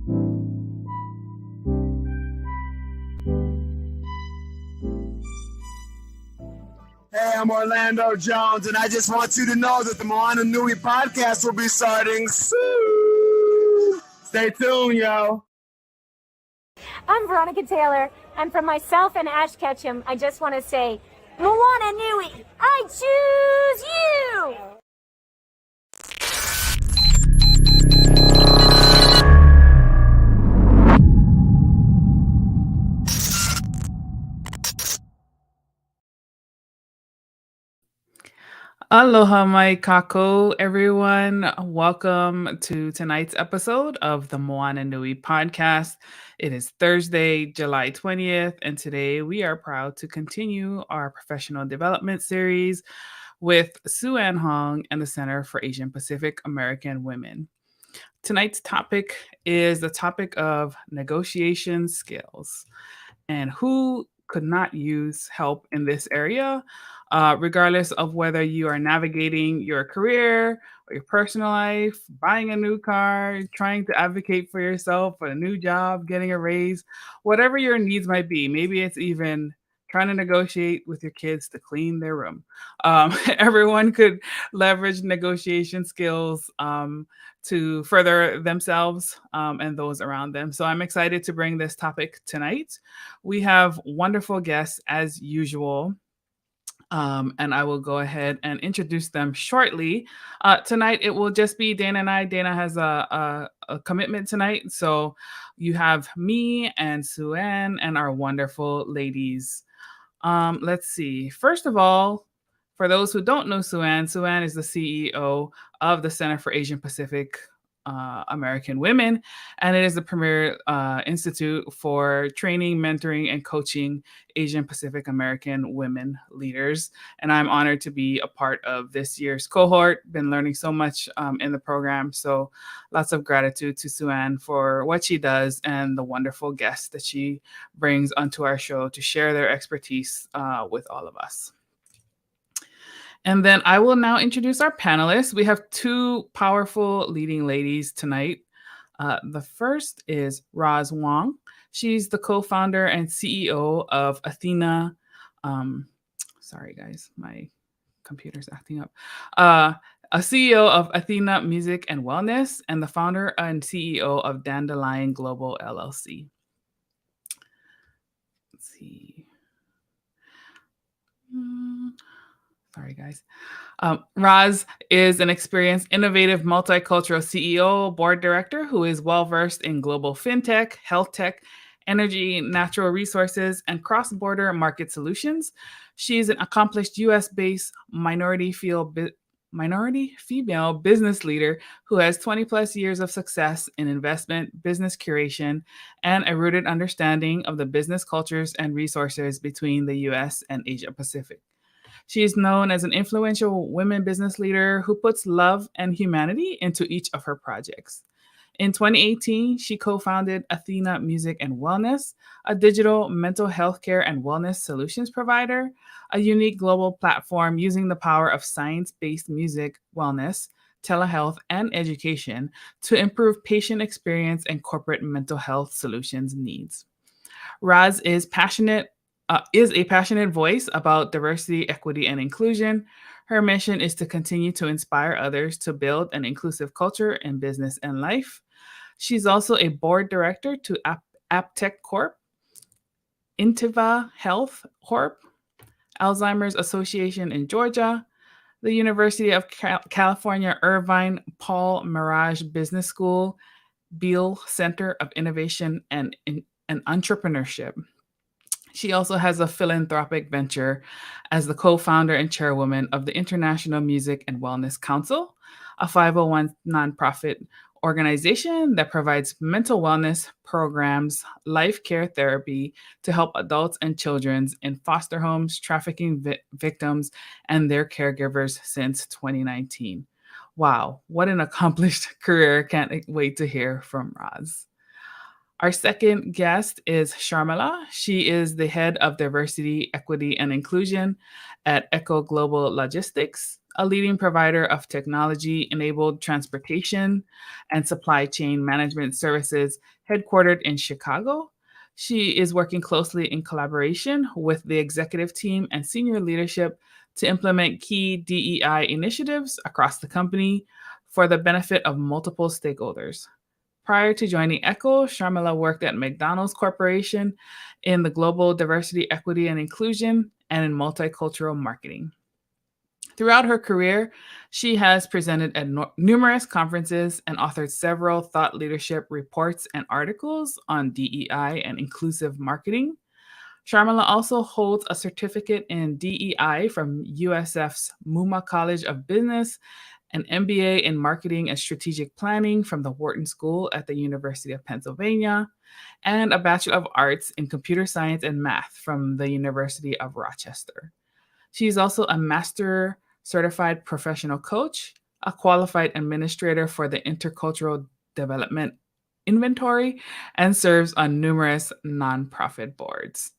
Hey, I'm Orlando Jones, and I just want you to know that the Moana Nui Podcast will be starting soon. Stay tuned, yo. I'm Veronica Taylor, and from myself and Ash Ketchum, I just want to say, Moana Nui, I choose you! Aloha mai kako, everyone. Welcome to tonight's episode of the Moana Nui Podcast. It is Thursday, July 20th, and today we are proud to continue our professional development series with Sue-Ann Huang and the Center for Asian Pacific American Women. Tonight's topic is the topic of negotiation skills, and who could not use help in this area, regardless of whether you are navigating your career or your personal life, buying a new car, trying to advocate for yourself for a new job, getting a raise, whatever your needs might be. Maybe it's even trying to negotiate with your kids to clean their room. Everyone could leverage negotiation skills to further themselves and those around them. So I'm excited to bring this topic tonight. We have wonderful guests as usual. And I will go ahead and introduce them shortly. Tonight, it will just be Dana and I. Dana has a commitment tonight. So you have me and Sue-Ann and our wonderful ladies. Let's see. First of all, for those who don't know Sue-Ann is the CEO of the Center for Asian Pacific American Women, and it is the premier institute for training, mentoring, and coaching Asian Pacific American women leaders. And I'm honored to be a part of this year's cohort. Been learning so much in the program. So lots of gratitude to Sue-Ann for what she does and the wonderful guests that she brings onto our show to share their expertise with all of us. And then I will now introduce our panelists. We have two powerful leading ladies tonight. The first is Roz Huang. She's the co-founder and CEO of Athena. Sorry, guys, my computer's acting up. A CEO of Athena Music and Wellness, and the founder and CEO of Dandelion Global LLC. Let's see. Sorry, guys. Roz is an experienced, innovative, multicultural CEO, board director who is well-versed in global fintech, health tech, energy, natural resources, and cross-border market solutions. She's an accomplished U.S.-based minority female business leader who has 20 plus years of success in investment, business curation, and a rooted understanding of the business cultures and resources between the U.S. and Asia Pacific. She is known as an influential women business leader who puts love and humanity into each of her projects. In 2018, she co-founded Athena Music and Wellness, a digital mental health care and wellness solutions provider, a unique global platform using the power of science-based music, wellness, telehealth, and education to improve patient experience and corporate mental health solutions needs. Roz is a passionate voice about diversity, equity, and inclusion. Her mission is to continue to inspire others to build an inclusive culture in business and life. She's also a board director to Aptech Corp, Intiva Health Corp, Alzheimer's Association in Georgia, the University of California Irvine Paul Mirage Business School, Beal Center of Innovation and Entrepreneurship. She also has a philanthropic venture as the co-founder and chairwoman of the International Music and Wellness Council, a 501 nonprofit organization that provides mental wellness programs, life care therapy to help adults and children in foster homes, trafficking victims, and their caregivers since 2019. Wow, what an accomplished career. Can't wait to hear from Roz. Our second guest is Sharmila. She is the head of diversity, equity, and inclusion at Echo Global Logistics, a leading provider of technology-enabled transportation and supply chain management services headquartered in Chicago. She is working closely in collaboration with the executive team and senior leadership to implement key DEI initiatives across the company for the benefit of multiple stakeholders. Prior to joining Echo, Sharmila worked at McDonald's Corporation in the global diversity, equity, and inclusion and in multicultural marketing. Throughout her career, she has presented at numerous conferences and authored several thought leadership reports and articles on DEI and inclusive marketing. Sharmila also holds a certificate in DEI from USF's Muma College of Business, an MBA in Marketing and Strategic Planning from the Wharton School at the University of Pennsylvania, and a Bachelor of Arts in Computer Science and Math from the University of Rochester. She is also a Master Certified Professional Coach, a qualified administrator for the Intercultural Development Inventory, and serves on numerous nonprofit boards.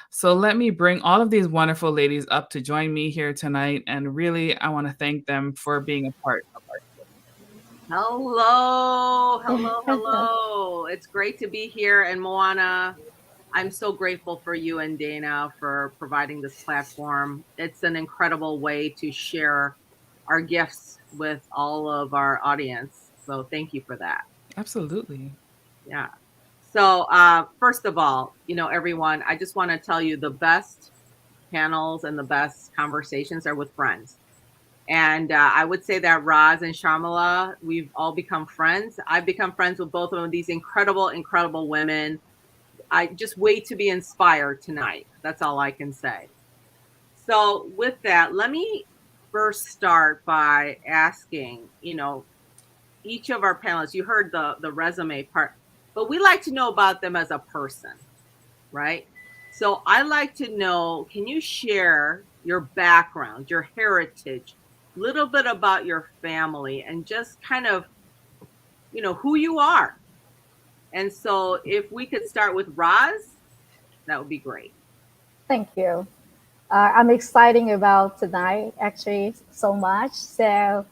So let me bring all of these wonderful ladies up to join me here tonight. And really, I want to thank them for being a part of our show. Hello, hello, hello. It's great to be here. And Moana, I'm so grateful for you and Dana for providing this platform. It's an incredible way to share our gifts with all of our audience. So thank you for that. Absolutely. Yeah. So first of all, everyone, I just want to tell you the best panels and the best conversations are with friends. And I would say that Roz and Sharmila, we've all become friends. I've become friends with both of these incredible, incredible women. I just wait to be inspired tonight. That's all I can say. So with that, let me first start by asking, each of our panelists, you heard the resume part, but we like to know about them as a person, right? So I like to know, can you share your background, your heritage, a little bit about your family, and just kind of, who you are? And so if we could start with Roz, that would be great. Thank you. I'm excited about tonight, actually, so much. So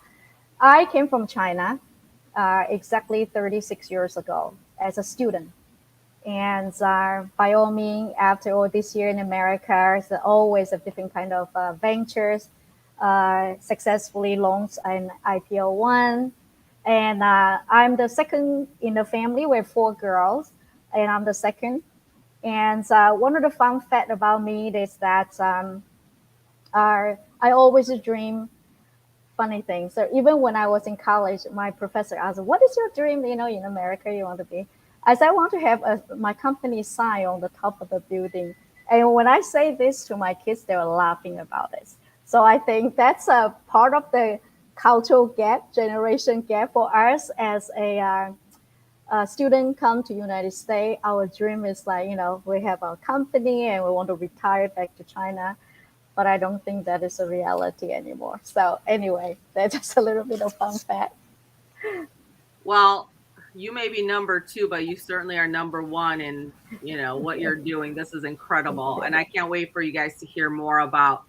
I came from China exactly 36 years ago as a student. And by all means, after all this year in America, it's always a different kind of ventures, successfully launched an IPO one. And I'm the second in the family. We're 4 girls, and I'm the second. And one of the fun fact about me is that I always dream funny things. So even when I was in college, my professor asked, "What is your dream? In America, you want to be?" I said, "I want to have my company sign on the top of the building." And when I say this to my kids, they were laughing about it. So I think that's a part of the cultural gap, generation gap for us as a student come to United States. Our dream is like, we have our company and we want to retire back to China. But I don't think that is a reality anymore. So anyway, that's just a little bit of fun fact. Well, you may be number 2, but you certainly are number 1 in, what you're doing. This is incredible. And I can't wait for you guys to hear more about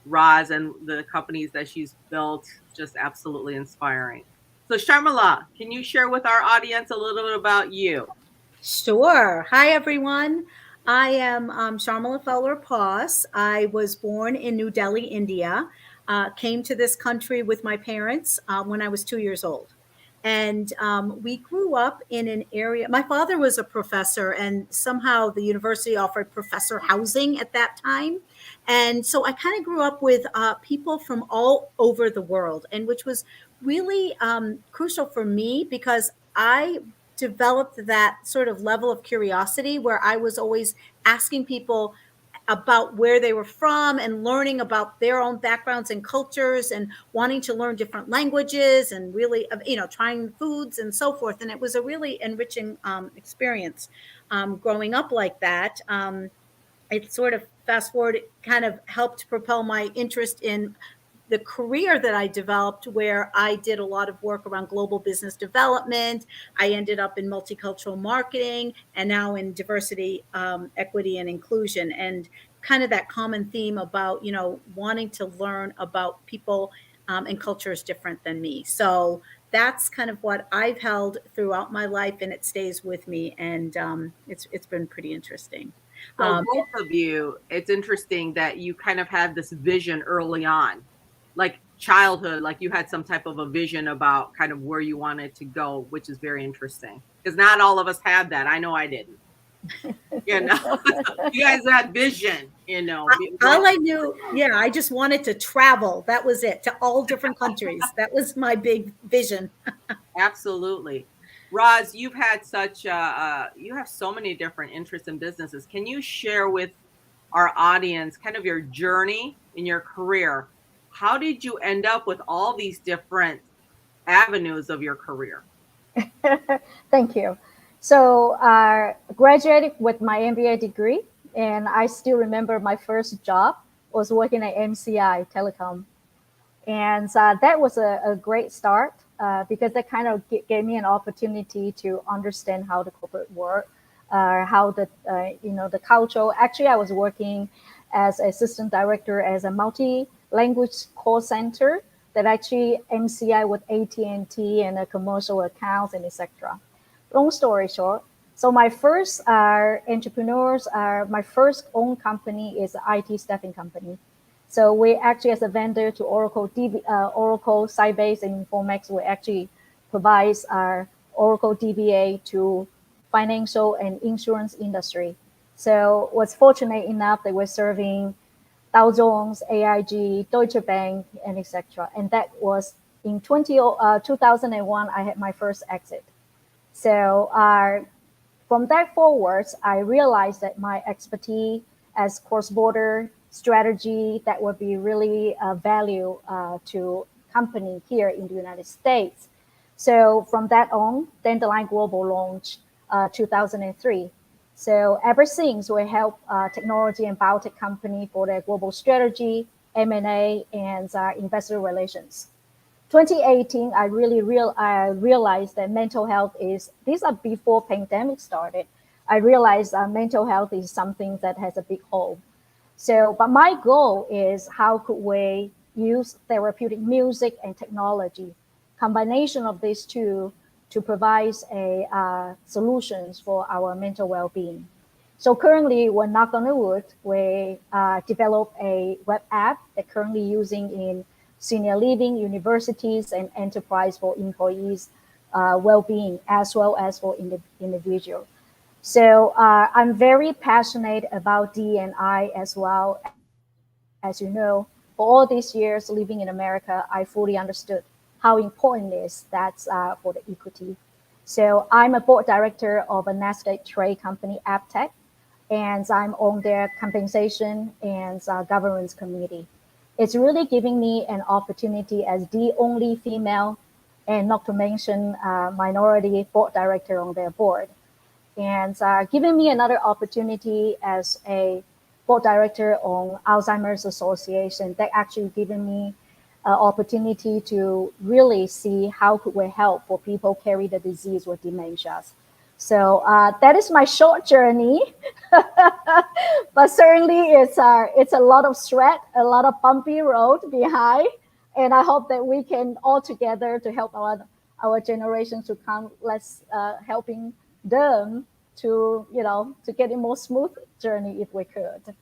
Roz and the companies that she's built. Just absolutely inspiring. So Sharmila, can you share with our audience a little bit about you? Sure. Hi, everyone. I am Sharmila Fowler-Poss. I was born in New Delhi, India. Came to this country with my parents when I was 2 years old. And we grew up in an area. My father was a professor, and somehow the university offered professor housing at that time. And so I kind of grew up with people from all over the world, and which was really crucial for me because I developed that sort of level of curiosity where I was always asking people about where they were from and learning about their own backgrounds and cultures and wanting to learn different languages and really, trying foods and so forth. And it was a really enriching experience growing up like that. It sort of fast forward, it kind of helped propel my interest in the career that I developed, where I did a lot of work around global business development. I ended up in multicultural marketing and now in diversity, equity, and inclusion. And kind of that common theme about, wanting to learn about people and culture is different than me. So that's kind of what I've held throughout my life, and it stays with me. And it's been pretty interesting. So both of you, it's interesting that you kind of had this vision early on, like childhood, like you had some type of a vision about kind of where you wanted to go, which is very interesting because not all of us had that. I know I didn't. You know, you guys had vision, you know. All I knew, yeah, I just wanted to travel. That was it, to all different countries. That was my big vision. Absolutely. Roz, you've had such you have so many different interests and businesses. Can you share with our audience kind of your journey in your career? How did you end up with all these different avenues of your career? Thank you. So graduated with my MBA degree, and I still remember my first job was working at MCI Telecom. And that was a great start because that kind of gave me an opportunity to understand how the corporate work, how the the culture. Actually, I was working as assistant director as a multi-language call center that actually MCI with AT&T and commercial accounts and etc. Long story short, so my first my first own company is an IT staffing company. So we actually, as a vendor to Oracle, Oracle, Sybase, and Informex, we actually provides our Oracle DBA to financial and insurance industry. So was fortunate enough that we're serving Dow Jones, AIG, Deutsche Bank, and etc. And that was in 2001, I had my first exit. So from that forwards, I realized that my expertise as cross-border strategy that would be really value to company here in the United States. So from that on, Dandelion Global launched 2003. So ever since, we help technology and biotech company for their global strategy, M&A, and investor relations. 2018, I really realized that mental health these are before pandemic started. I realized mental health is something that has a big hole. So, but my goal is how could we use therapeutic music and technology, combination of these two to provide solutions for our mental well-being. So currently, we're knock on the wood, we develop a web app that currently using in senior living, universities, and enterprise for employees' well-being as well as for individual. So I'm very passionate about D&I as well. As you know, for all these years living in America, I fully understood how important it is that's for the equity. So I'm a board director of a Nasdaq trade company, AppTech, and I'm on their compensation and governance committee. It's really giving me an opportunity as the only female, and not to mention minority board director on their board, and giving me another opportunity as a board director on Alzheimer's Association. That actually given me an opportunity to really see how could we help for people carry the disease with dementias. So that is my short journey, but certainly it's a lot of sweat, a lot of bumpy road behind, and I hope that we can all together to help our generation to come. Let's helping them to to get a more smooth journey if we could.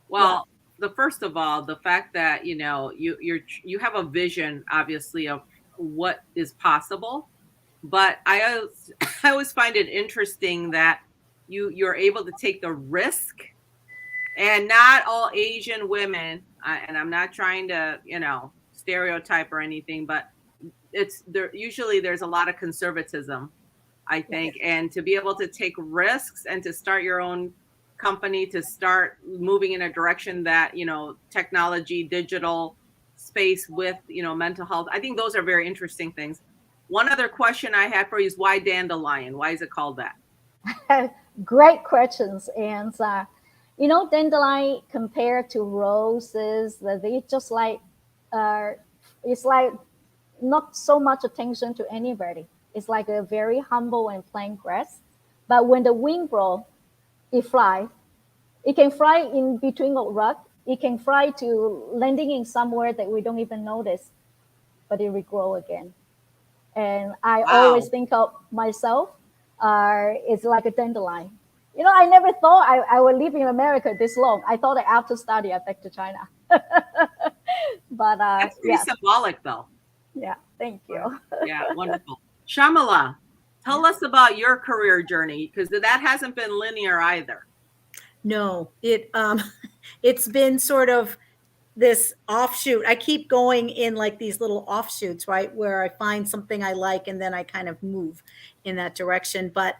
Well, first of all, the fact that you have a vision, obviously, of what is possible. But I always find it interesting that you're able to take the risk, and not all Asian women. And I'm not trying to stereotype or anything, but it's there. Usually, there's a lot of conservatism, I think, and to be able to take risks and to start your own company, to start moving in a direction that technology, digital space with mental health. I think those are very interesting things. One other question I had for you is why Dandelion? Why is it called that? Great questions. And, Dandelion compared to roses, they just like, it's like not so much attention to anybody. It's like a very humble and plain grass. But when the wind blows, it flies. It can fly in between a rock. It can fly to landing in somewhere that we don't even notice. but it will grow again. And I always Wow. think of myself, it's like a dandelion. You know, I never thought I would live in America this long. I thought that after study, I back to China. But That's pretty yes, symbolic, though. yeah, thank you. Yeah, wonderful. Shamala, tell us about your career journey, because that hasn't been linear either. No, it's been sort of this offshoot. I keep going in like these little offshoots, right, where I find something I like and then I kind of move in that direction. But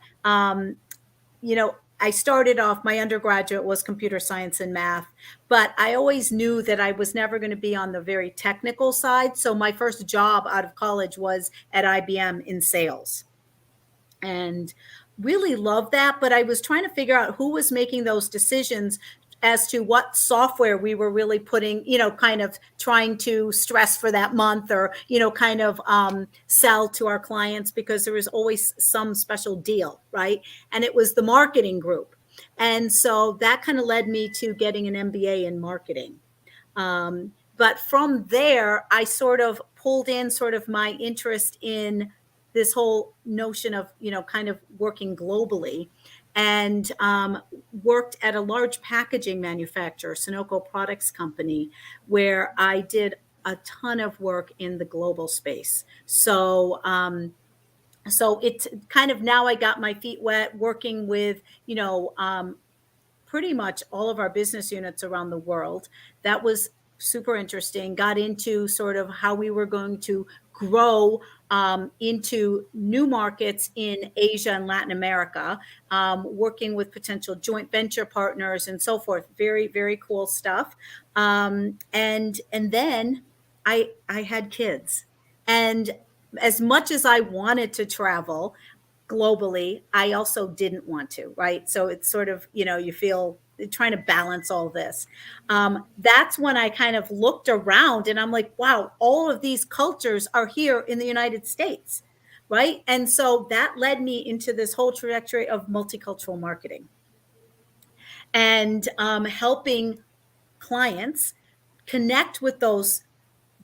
you know, I started off, my undergraduate was computer science and math, but I always knew that I was never going to be on the very technical side. So my first job out of college was at IBM in sales, and really loved that. But I was trying to figure out who was making those decisions as to what software we were really putting, you know, kind of trying to stress for that month, or, you know, kind of sell to our clients, because there was always some special deal, right? And it was the marketing group. And so that kind of led me to getting an MBA in marketing. But from there, I sort of pulled in sort of my interest in this whole notion of, you know, kind of working globally, and worked at a large packaging manufacturer, Sunoco Products Company, where I did a ton of work in the global space. So it's kind of, now I got my feet wet working with, you know, pretty much all of our business units around the world. That was super interesting. Got into sort of how we were going to grow into new markets in Asia and Latin America, working with potential joint venture partners and so forth. Very, very cool stuff. And then I had kids, and as much as I wanted to travel globally, I also didn't want to, right? So it's sort of, you know, you feel trying to balance all this. That's when I kind of looked around and I'm like, wow, all of these cultures are here in the United States, right? And so that led me into this whole trajectory of multicultural marketing and helping clients connect with those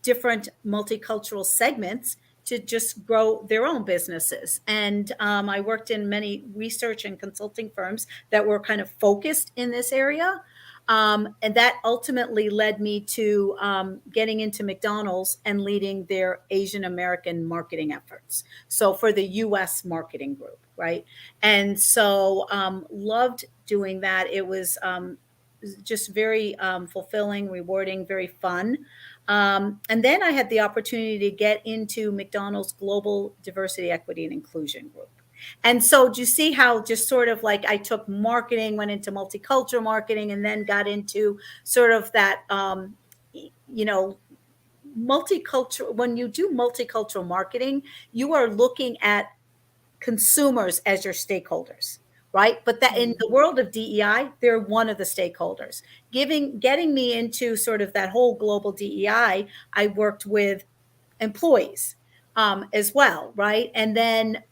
different multicultural segments to just grow their own businesses. And I worked in many research and consulting firms that were kind of focused in this area. And that ultimately led me to getting into McDonald's and leading their Asian American marketing efforts. So for the US marketing group, right? And so loved doing that. It was just very fulfilling, rewarding, very fun. And then I had the opportunity to get into McDonald's Global Diversity, Equity, and Inclusion Group. And so do you see how just sort of like I took marketing, went into multicultural marketing, and then got into sort of that, you know, multicultural. When you do multicultural marketing, you are looking at consumers as your stakeholders, right? But that in the world of DEI, they're one of the stakeholders. Getting me into sort of that whole global DEI, I worked with employees as well, right? And then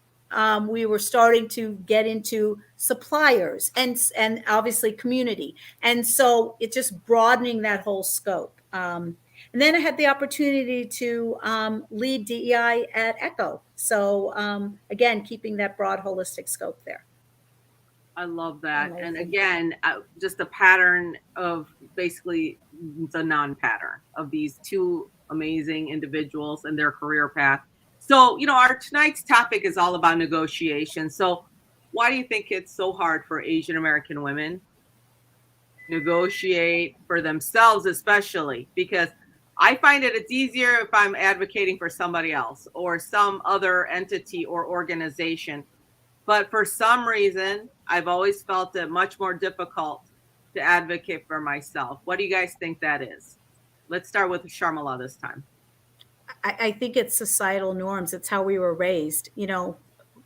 we were starting to get into suppliers and obviously community. And so it's just broadening that whole scope. And then I had the opportunity to lead DEI at Echo. So again, keeping that broad holistic scope there. I love that. Amazing. And again, just a pattern of basically the non-pattern of these two amazing individuals and their career path. So, you know, our tonight's topic is all about negotiation. So why do you think it's so hard for Asian American women to negotiate for themselves, especially? Because I find it's easier if I'm advocating for somebody else or some other entity or organization. But for some reason, I've always felt it much more difficult to advocate for myself. What do you guys think that is? Let's start with Sharmila this time. I think it's societal norms. It's how we were raised, you know,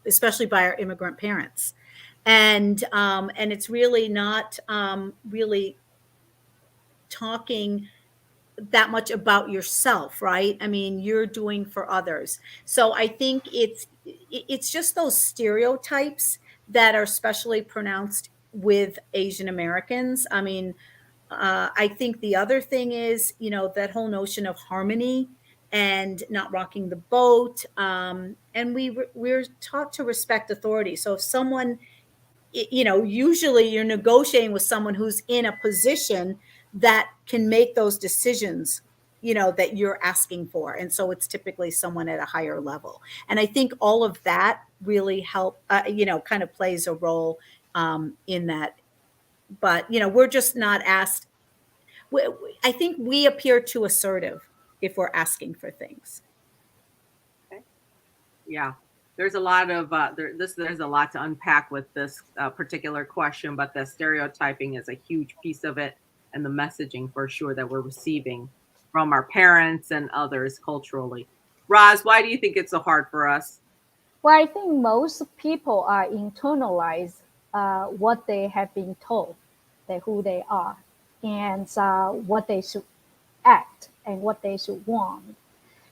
especially by our immigrant parents. And it's really not really talking that much about yourself, right? I mean, you're doing for others. So I think it's just those stereotypes that are especially pronounced with Asian Americans. I mean, I think the other thing is, you know, that whole notion of harmony and not rocking the boat. And we're taught to respect authority. So if someone, usually you're negotiating with someone who's in a position that can make those decisions, that you're asking for. And so it's typically someone at a higher level. And I think all of that really kind of plays a role in that. But, we're just not asked. I think we appear too assertive if we're asking for things. Okay. Yeah. There's a lot of there's a lot to unpack with this particular question, but the stereotyping is a huge piece of it, and the messaging for sure that we're receiving from our parents and others culturally. Roz, why do you think it's so hard for us? Well, I think most people are internalize what they have been told, that who they are, and what they should act and what they should want.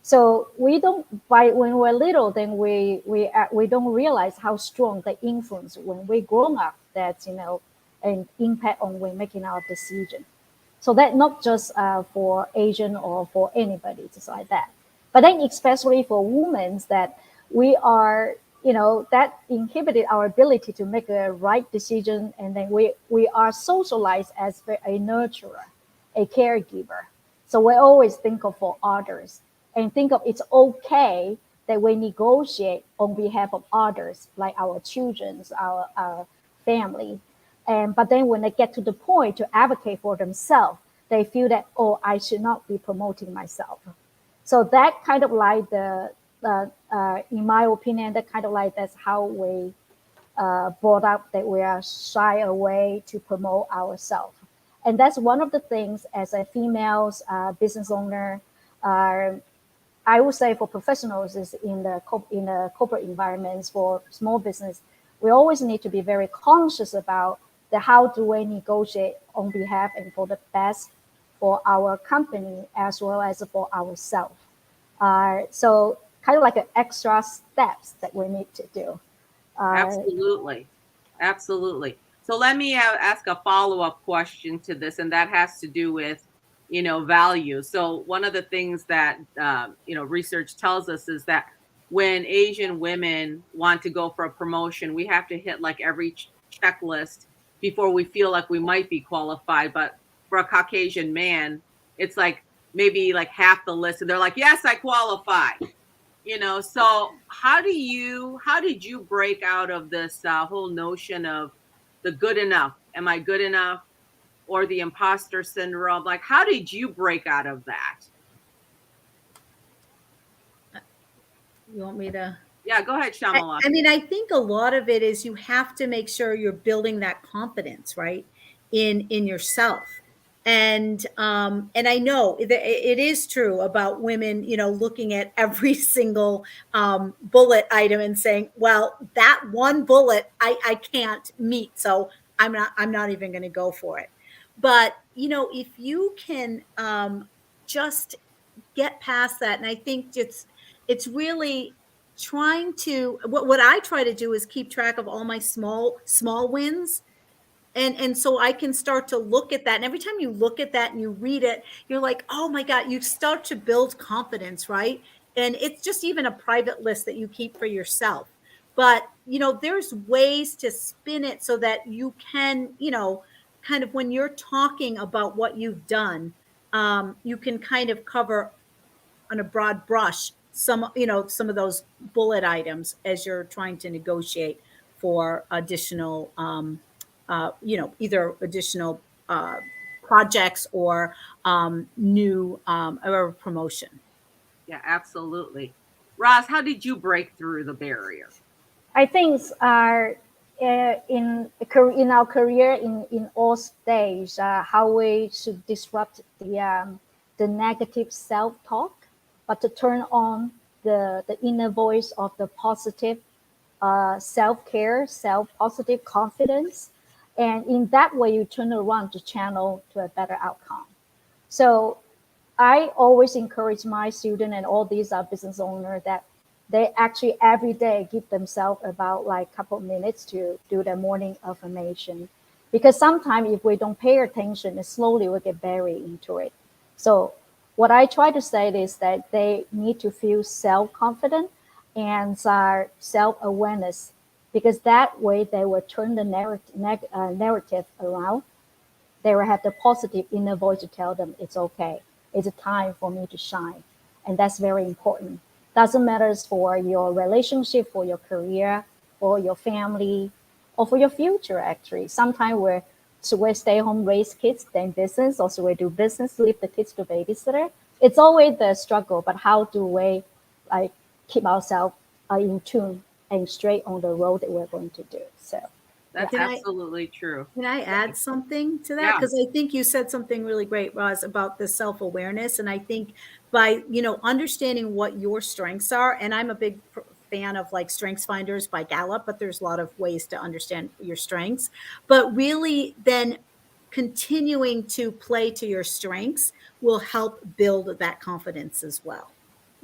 So we don't, when we're little, then we don't realize how strong the influence when we grown up, that's an impact on when making our decision. So that not just for Asian or for anybody, just like that. But then especially for women, that we are, that inhibited our ability to make a right decision, and then we are socialized as a nurturer, a caregiver. So we always think of for others, and think of it's okay that we negotiate on behalf of others, like our children, our family. But then when they get to the point to advocate for themselves, they feel that, oh, I should not be promoting myself. So that kind of like in my opinion, that kind of like that's how we brought up, that we are shy away to promote ourselves. And that's one of the things as a female business owner, I would say for professionals is in the corporate environments, for small business, we always need to be very conscious about how do we negotiate on behalf and for the best for our company as well as for ourselves. So kind of like an extra steps that we need to do. Absolutely. So let me ask a follow-up question to this, and that has to do with, value. So one of the things that, research tells us is that when Asian women want to go for a promotion, we have to hit like every checklist before we feel like we might be qualified. But for a Caucasian man, it's like maybe like half the list, and they're like, yes, I qualify. So how did you break out of this whole notion of the good enough? Am I good enough? Or the imposter syndrome? Like, how did you break out of that? You want me to? Yeah, go ahead, Shamala. I mean, I think a lot of it is you have to make sure you're building that confidence, right, in yourself. And I know it is true about women, looking at every single bullet item and saying, well, that one bullet I can't meet, so I'm not even going to go for it. But if you can just get past that, and I think it's really trying to, what I try to do is keep track of all my small wins. And so I can start to look at that. And every time you look at that and you read it, you're like, oh my God, you start to build confidence, right? And it's just even a private list that you keep for yourself. But, there's ways to spin it so that you can, kind of when you're talking about what you've done, you can kind of cover on a broad brush some of those bullet items as you're trying to negotiate for additional either additional projects or new or promotion. Yeah, absolutely. Roz, how did you break through the barrier? I think in our career in all stages, how we should disrupt the negative self-talk, but to turn on the inner voice of the positive self-care, positive confidence. And in that way, you turn around to channel to a better outcome. So I always encourage my students and all these business owners that they actually every day give themselves about like a couple of minutes to do their morning affirmation. Because sometimes if we don't pay attention, slowly we get buried into it. So what I try to say is that they need to feel self-confident and self-awareness, because that way they will turn the narrative around. They will have the positive inner voice to tell them it's okay. It's a time for me to shine. And that's very important. Doesn't matter for your relationship, for your career, for your family, or for your future, actually. Sometimes we stay home, raise kids, then business, or so we do business, leave the kids to babysitter. It's always the struggle, but how do we like keep ourselves in tune and straight on the road that we're going to do? So that's absolutely true. Can I add something to that? Yeah. Because I think you said something really great, Roz, about the self-awareness. And I think by, understanding what your strengths are, and I'm a big fan of like Strengths Finders by Gallup, but there's a lot of ways to understand your strengths. But really then continuing to play to your strengths will help build that confidence as well.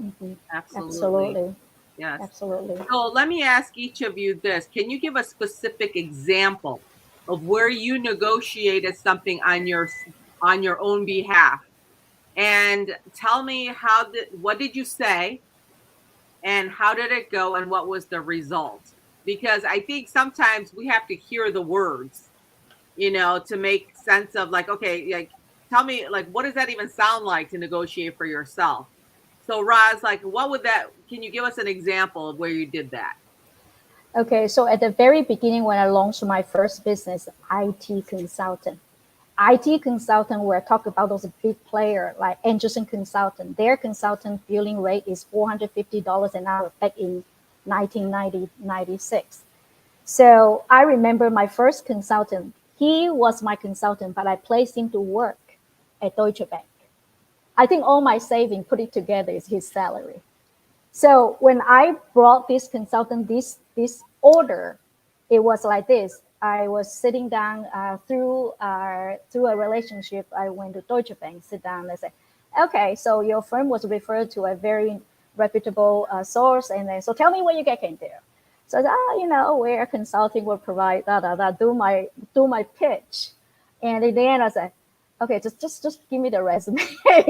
mm-hmm. Absolutely. Yes. Absolutely. So let me ask each of you this. Can you give a specific example of where you negotiated something on your own behalf? And tell me what did you say and how did it go and what was the result? Because I think sometimes we have to hear the words, to make sense of like, okay, like tell me, like, what does that even sound like to negotiate for yourself? So Roz, like, can you give us an example of where you did that? Okay, so at the very beginning, when I launched my first business, IT consultant, we're talking about those big players like Anderson Consultant. Their consultant billing rate is $450 an hour back in 1996. So I remember my first consultant, he was my consultant, but I placed him to work at Deutsche Bank. I think all my saving put it together is his salary. So when I brought this consultant, this order, it was like this. I was sitting down through a relationship. I went to Deutsche Bank, sit down and say, okay, so your firm was referred to a very reputable source. And then, so tell me what you can do. So I said, where consulting will provide, do my pitch. And in the end, I said, okay, just give me the resume,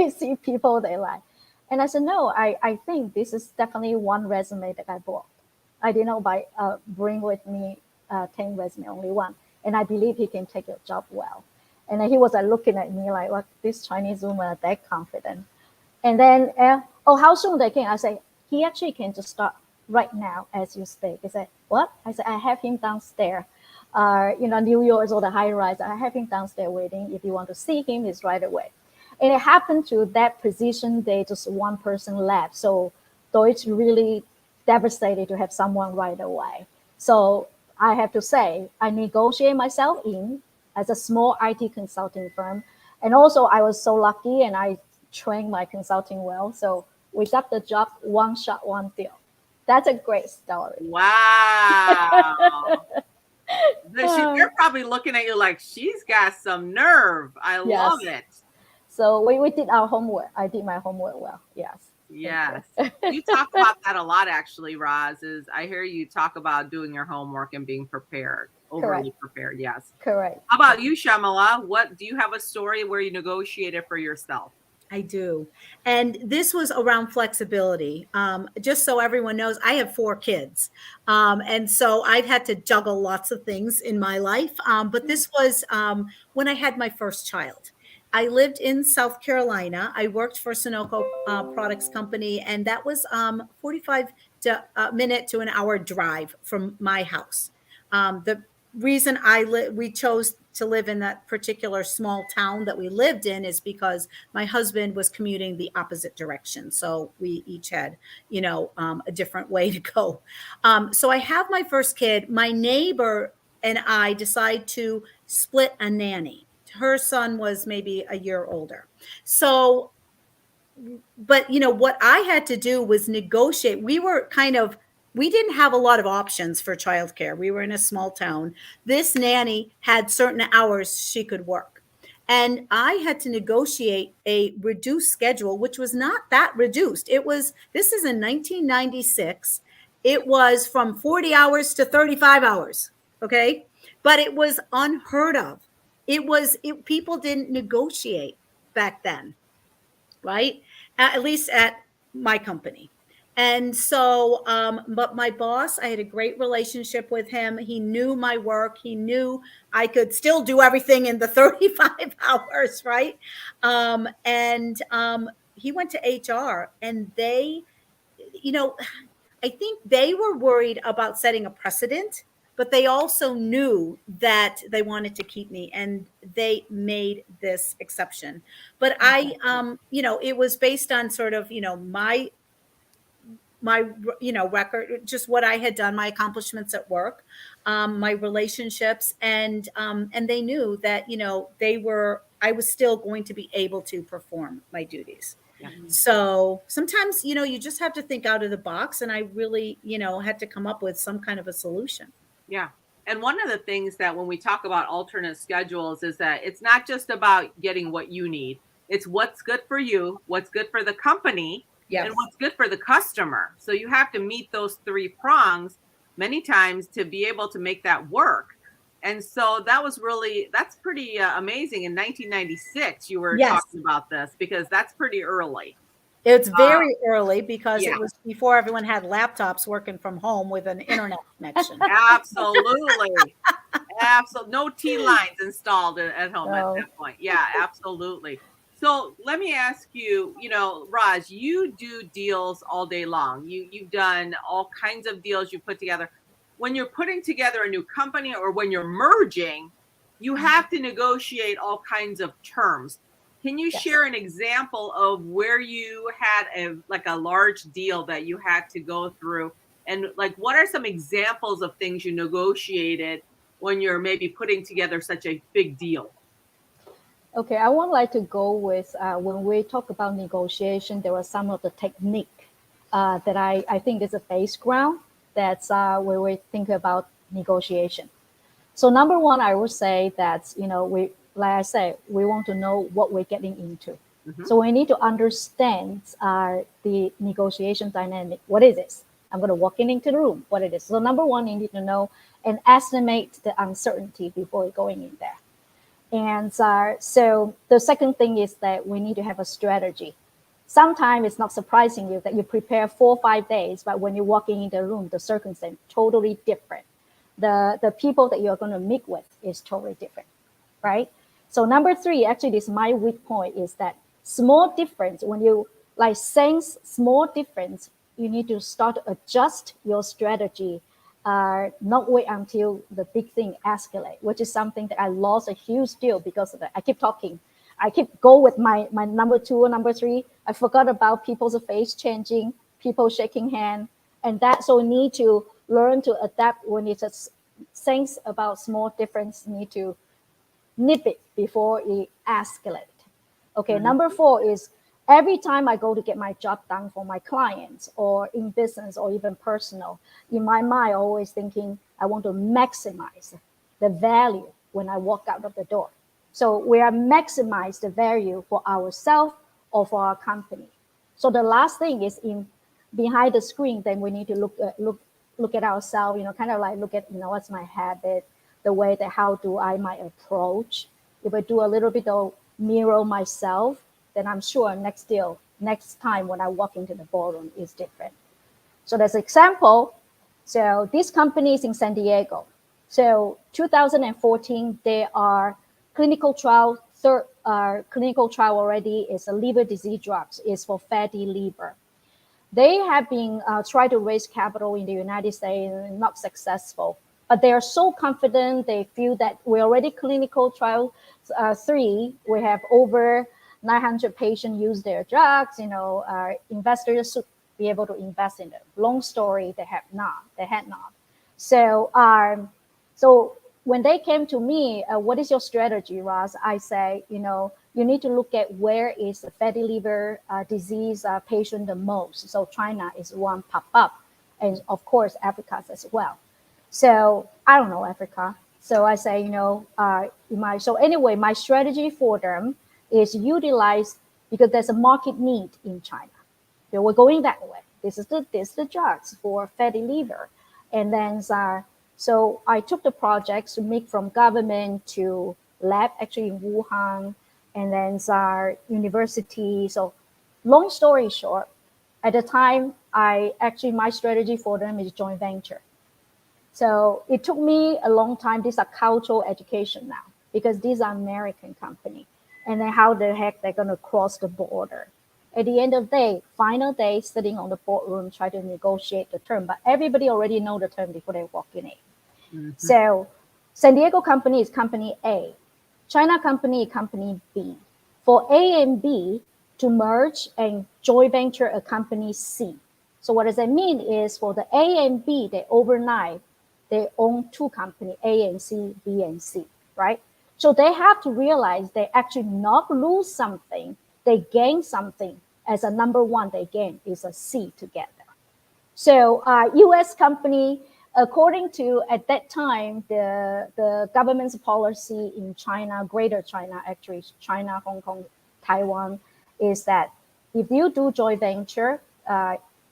see people they like. And I said, no, I think this is definitely one resume that I bought. I did not bring with me 10 resume, only one. And I believe he can take your job well. And then he was looking at me like, what, this Chinese woman are that confident. And then, how soon they can? I said, he actually can just start right now as you speak. He said, what? I said, I have him downstairs. New York or the high rise. I have him downstairs waiting. If you want to see him, he's right away. And it happened to that position, they just one person left. So Deutsche really devastated to have someone right away. So I have to say, I negotiate myself in as a small IT consulting firm. And also I was so lucky and I trained my consulting well. So we got the job, one shot, one deal. That's a great story. Wow. They're probably looking at you like, she's got some nerve. I love it. So we did our homework. I did my homework well. Yes. Yes. You talk about that a lot, actually, Roz. I hear you talk about doing your homework and being prepared, overly prepared. Yes. Correct. How about you, Shamala? Do you have a story where you negotiated for yourself? I do. And this was around flexibility. Just so everyone knows, I have 4 kids. And so I've had to juggle lots of things in my life. But this was when I had my first child. I lived in South Carolina. I worked for Sunoco Products Company, and that was 45-minute to an hour drive from my house. The reason we chose to live in that particular small town that we lived in is because my husband was commuting the opposite direction. So we each had, a different way to go. So I have my first kid. My neighbor and I decide to split a nanny. Her son was maybe a year older. So, but what I had to do was negotiate. We didn't have a lot of options for childcare. We were in a small town. This nanny had certain hours she could work. And I had to negotiate a reduced schedule, which was not that reduced. This is in 1996. It was from 40 hours to 35 hours. Okay. But it was unheard of. People didn't negotiate back then. right? At least at my company. And so, but my boss, I had a great relationship with him. He knew my work. He knew I could still do everything in the 35 hours, right? And he went to HR, and they, you know, I think they were worried about setting a precedent, but they also knew that they wanted to keep me, and they made this exception. But it was based on sort of, my record, just what I had done, my accomplishments at work, my relationships, and they knew that I was still going to be able to perform my duties. Yeah. So sometimes you just have to think out of the box, and I really had to come up with some kind of a solution. Yeah. And one of the things that when we talk about alternate schedules is that it's not just about getting what you need. It's what's good for you, what's good for the company, Yes. and what's good for the customer. So you have to meet those three prongs many times to be able to make that work. And so that's pretty amazing. In 1996, you were Yes. talking about this, because that's pretty early. It's very early, because yeah. it was before everyone had laptops working from home with an internet connection. Absolutely. Absolutely. No T lines installed at home No. at that point. Yeah, absolutely. So let me ask you, Raj, you do deals all day long. You've done all kinds of deals you put together. When you're putting together a new company or when you're merging, you have to negotiate all kinds of terms. Can you share an example of where you had a large deal that you had to go through? And what are some examples of things you negotiated when you're maybe putting together such a big deal? Okay, I would like to go with when we talk about negotiation, there are some of the technique that I think is a base ground. That's where we think about negotiation. So number one, I would say that, like I say, we want to know what we're getting into. Mhm. So we need to understand the negotiation dynamic. What is this? I'm going to walk into the room. What it is. So number one, you need to know and estimate the uncertainty before going in there. And so the second thing is that we need to have a strategy. Sometimes it's not surprising you that you prepare 4 or 5 days, but when you're walking in the room, the circumstance totally different. The people that you're going to meet with is totally different, right? So number three, actually, this is my weak point, is that small difference. When you sense small difference, you need to start to adjust your strategy. Not wait until the big thing escalate, which is something that I lost a huge deal because of that. I keep talking. I keep go with my number two or number three. I forgot about people's face changing, people shaking hand, and that. So we need to learn to adapt when it's things about small difference. Need to nip it before it escalate. Okay, number four is every time I go to get my job done for my clients or in business or even personal, in my mind, always thinking I want to maximize the value when I walk out of the door. So we are maximize the value for ourselves or for our company. So the last thing is in behind the screen, then we need to look at ourselves, kind of look at, what's my habit, the way that how do I my approach. If I do a little bit of mirror myself, then I'm sure next time when I walk into the ballroom is different. So there's an example. So this company is in San Diego. So 2014, they are clinical trial already is a liver disease drugs, is for fatty liver. They have been trying to raise capital in the United States, not successful. But they are so confident. They feel that we're already clinical trial 3. We have over 900 patients use their drugs. Investors should be able to invest in them. Long story, they had not. So when they came to me, what is your strategy, Ross? I say, you need to look at where is the fatty liver disease patient the most. So China is one pop up, and of course Africa as well. So I don't know Africa. So I say, so anyway, my strategy for them is utilize, because there's a market need in China. So we're going that way. This is the drugs for fatty liver. And then so I took the projects to make from government to lab, actually in Wuhan, and then university. So long story short, at the time, my strategy for them is joint venture. So it took me a long time. These are cultural education now, because these are American company. And then how the heck they're going to cross the border? At the end of the day, final day, sitting on the boardroom, try to negotiate the term. But everybody already know the term before they walk in it. Mm-hmm. So San Diego company is company A. China company, company B. For A and B to merge and joint venture a company C. So what does that mean is for the A and B, they overnight, they own two companies, A and C, B and C, right? So they have to realize they actually not lose something, they gain something. As a number one, they gain is a C together. So U.S. company, according to, at that time, the government's policy in China, Greater China, actually China, Hong Kong, Taiwan, is that if you do joint venture,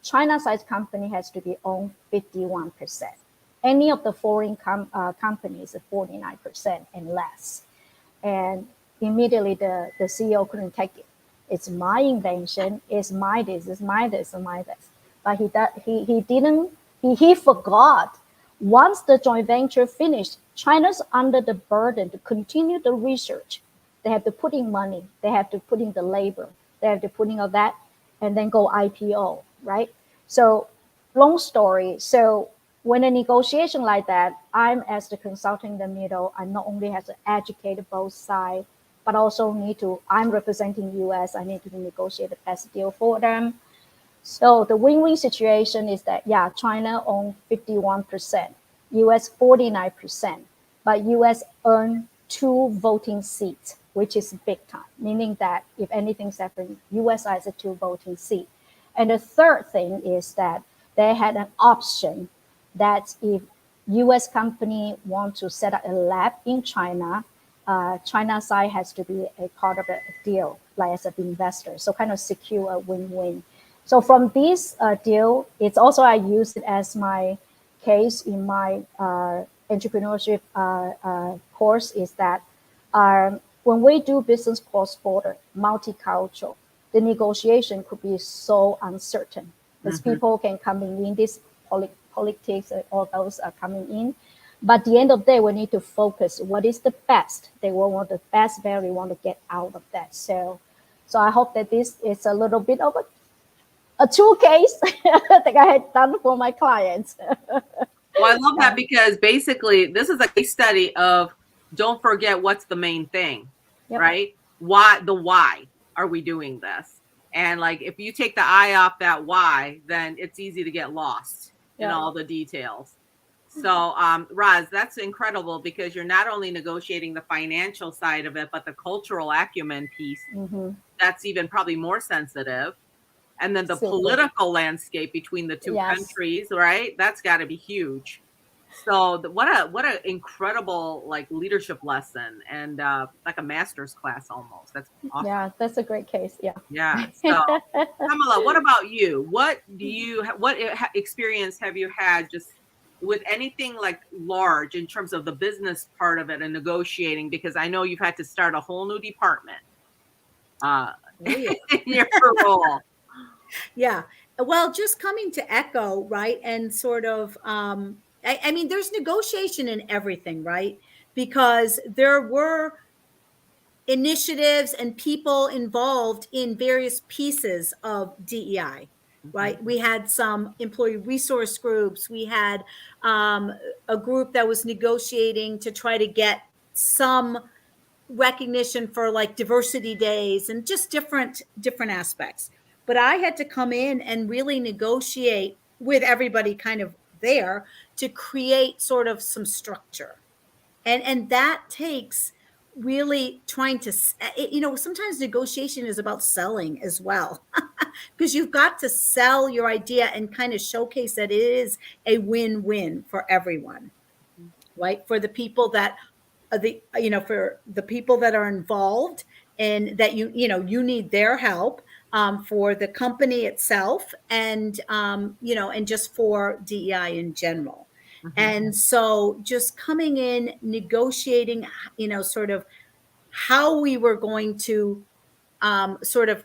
China-sized company has to be owned 51%. Any of the foreign companies are 49% and less. And immediately the CEO couldn't take it. It's my invention, it's my this, it's my this, and my this. But he forgot. Once the joint venture finished, China's under the burden to continue the research. They have to put in money, they have to put in the labor, they have to put in all that, and then go IPO, right? So long story. So when a negotiation like that, I'm as the consultant in the middle, I not only have to educate both sides, but also I'm representing US, I need to negotiate the best deal for them. So the win-win situation is that, yeah, China owns 51%, US 49%, but US earn 2 voting seats, which is big time, meaning that if anything's happened, US has a 2 voting seat. And the third thing is that they had an option that if US company want to set up a lab in China, China side has to be a part of a deal, like as an investor. So kind of secure a win-win. So from this deal, it's also I use it as my case in my entrepreneurship course is that when we do business cross-border, multicultural, the negotiation could be so uncertain because people can come in this politics, all those are coming in. But at the end of the day, we need to focus what is the best. They will want the best value, want to get out of that. So I hope that this is a little bit of a true case that I had done for my clients. Well, I love that because basically this is a case study of don't forget what's the main thing, right? Why are we doing this? And like if you take the eye off that why, then it's easy to get lost in all the details. So, Roz, that's incredible because you're not only negotiating the financial side of it, but the cultural acumen piece, that's even probably more sensitive. And then the political landscape between the two countries, right? That's got to be huge. So what a incredible like leadership lesson and like a master's class almost. That's awesome. Yeah, that's a great case. Yeah. Yeah. So, Kamala, what about you? What experience have you had just with anything like large in terms of the business part of it and negotiating? Because I know you've had to start a whole new department in your role. Yeah. Well, just coming to echo, right? And sort of, I mean, there's negotiation in everything, right? Because there were initiatives and people involved in various pieces of DEI, right? We had some employee resource groups. We had a group that was negotiating to try to get some recognition for like diversity days and just different aspects. But I had to come in and really negotiate with everybody kind of there to create sort of some structure. And that takes really trying to, sometimes negotiation is about selling as well, because you've got to sell your idea and kind of showcase that it is a win-win for everyone, right? For the people that for the people that are involved and that you need their help, for the company itself and and just for DEI in general. And so just coming in, negotiating, sort of how we were going to sort of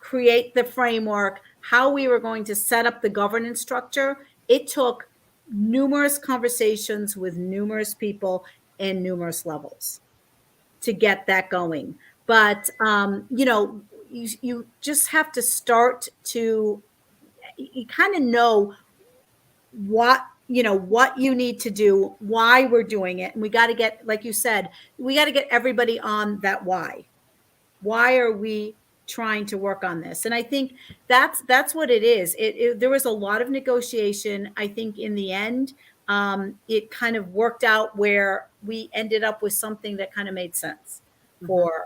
create the framework, how we were going to set up the governance structure, it took numerous conversations with numerous people in numerous levels to get that going. But you just have to start to, you kind of know what you need to do, why we're doing it, and we got to get, like you said, we got to get everybody on that why are we trying to work on this. And I think that's what it is. There was a lot of negotiation. I think in the end, it kind of worked out where we ended up with something that kind of made sense for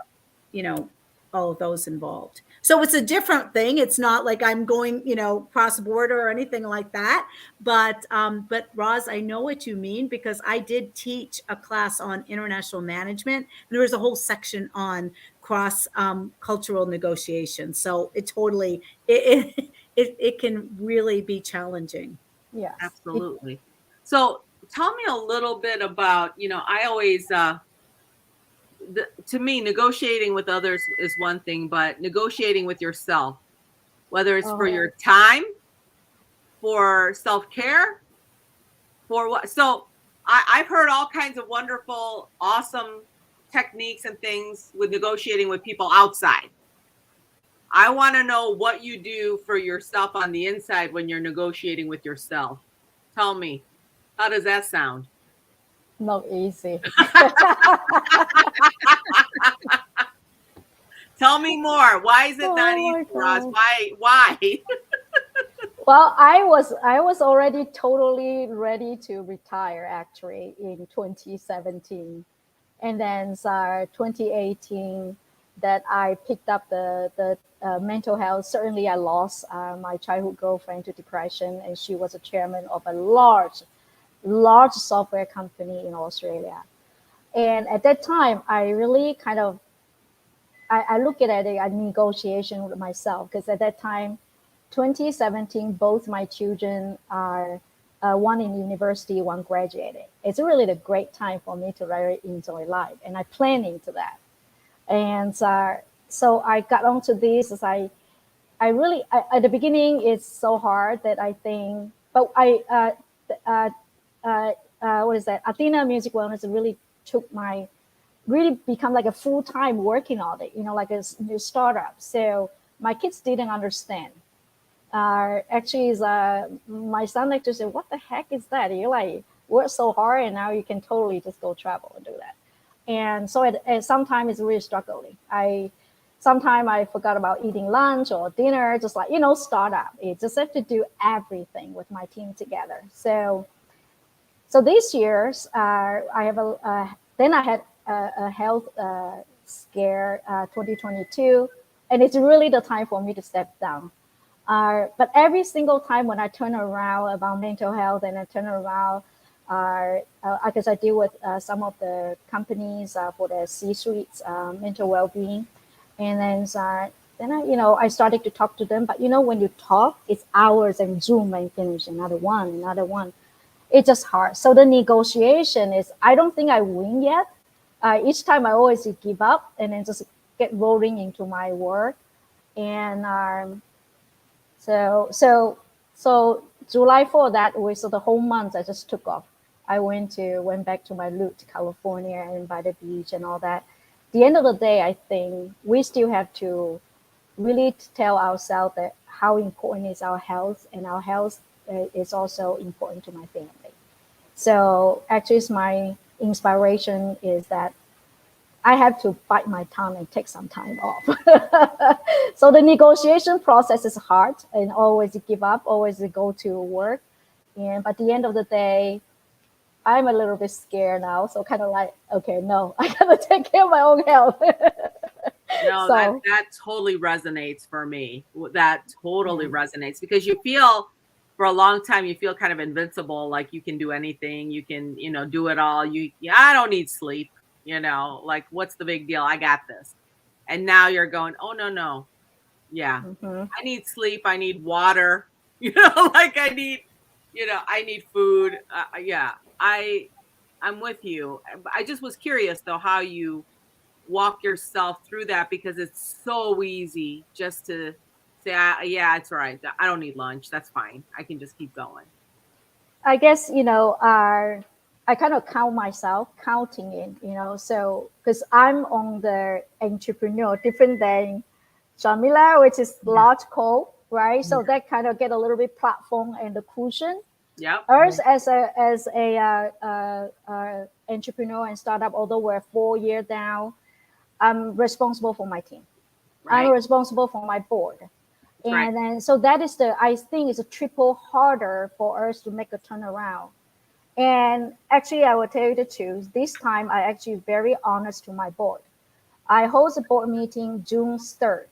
all of those involved. So it's a different thing. It's not like I'm going, cross border or anything like that. But Roz, I know what you mean, because I did teach a class on international management, and there was a whole section on cross cultural negotiation. So it totally it can really be challenging. Yes. Absolutely. So tell me a little bit about, I always to me, negotiating with others is one thing, but negotiating with yourself, whether it's for your time, for self-care, for what. So I've heard all kinds of wonderful, awesome techniques and things with negotiating with people outside. I want to know what you do for yourself on the inside when you're negotiating with yourself. Tell me, how does that sound? Not easy. Tell me more. Why is it not easy, Roz? Why? Well, I was already totally ready to retire, actually, in 2017, and then 2018 that I picked up the mental health. Certainly, I lost my childhood girlfriend to depression, and she was a chairman of a large software company in Australia. And at that time, I really kind of, I look at it as negotiation with myself, because at that time, 2017, both my children are one in university, one graduated. It's really a great time for me to really enjoy life, and I plan into that. And so I got onto this as I really, at the beginning, it's so hard that I think, but what is that? Athena Music Wellness really really become like a full-time working on it, like a new startup. So my kids didn't understand. Actually, is my son actually said, "What the heck is that? You like work so hard, and now you can totally just go travel and do that." And so sometimes it's really struggling. Sometimes I forgot about eating lunch or dinner, just like startup. You just have to do everything with my team together. So this year's I have then I had a health scare 2022, and it's really the time for me to step down. But every single time when I turn around about mental health, and I turn around, because I deal with some of the companies for the C-suites mental well-being, and then I started to talk to them. But when you talk, it's hours and Zoom and finish another one. It's just hard. So the negotiation is, I don't think I win yet. Each time I always give up and then just get rolling into my work. And so July 4, that was the whole month I just took off. I went back to my root, California, and by the beach and all that. The end of the day, I think we still have to really tell ourselves that how important is our health, and our health is also important to my family. So actually, my inspiration is that I have to bite my tongue and take some time off. So the negotiation process is hard, and always give up, always go to work. But at the end of the day, I'm a little bit scared now. So kind of like, okay, no, I gotta take care of my own health. No, that totally resonates for me. That totally resonates, because you feel, for a long time, you feel kind of invincible, like you can do anything, you can, do it all. I don't need sleep, like, what's the big deal? I got this. And now you're going, oh, no. Yeah. Mm-hmm. I need sleep. I need water, like I need food. Yeah, I'm with you. I just was curious though, how you walk yourself through that, because it's so easy just to Say, yeah, it's right. I don't need lunch. That's fine. I can just keep going. I guess, I kind of count myself counting it, so because I'm on the entrepreneur, different than Shamila, which is large co, right? So that kind of get a little bit platform and the cushion. Yep. Us as a entrepreneur and startup, although we're 4 years down, I'm responsible for my team. Right. I'm responsible for my board. And right. then, so that is I think it's a triple harder for us to make a turnaround. And actually, I will tell you the truth. This time, I actually very honest to my board. I host a board meeting June 3rd.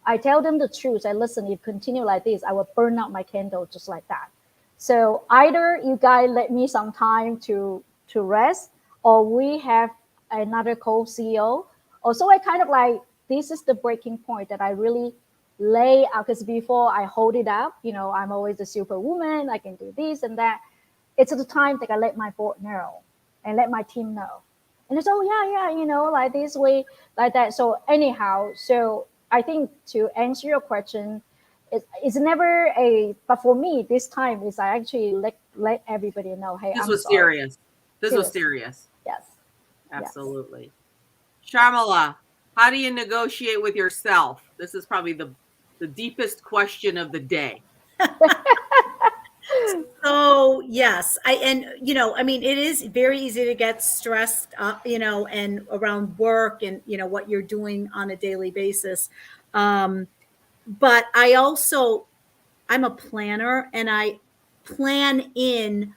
I tell them the truth. I listen, if you continue like this, I will burn out my candle just like that. So either you guys let me some time to rest, or we have another co-CEO. Also, I kind of like, this is the breaking point that I really lay out, because before I hold it up, I'm always a superwoman. I can do this and that. It's the time that I let my board know and let my team know. And it's, yeah, like this way, like that. So anyhow, so I think to answer your question, it's never but for me, this time is I actually let everybody know, hey, this I'm was sorry. serious. This was serious. Yes. Absolutely. Yes. Sharmila, how do you negotiate with yourself? This is probably the deepest question of the day. So yes, it is very easy to get stressed up, and around work and, what you're doing on a daily basis. But I'm a planner, and I plan in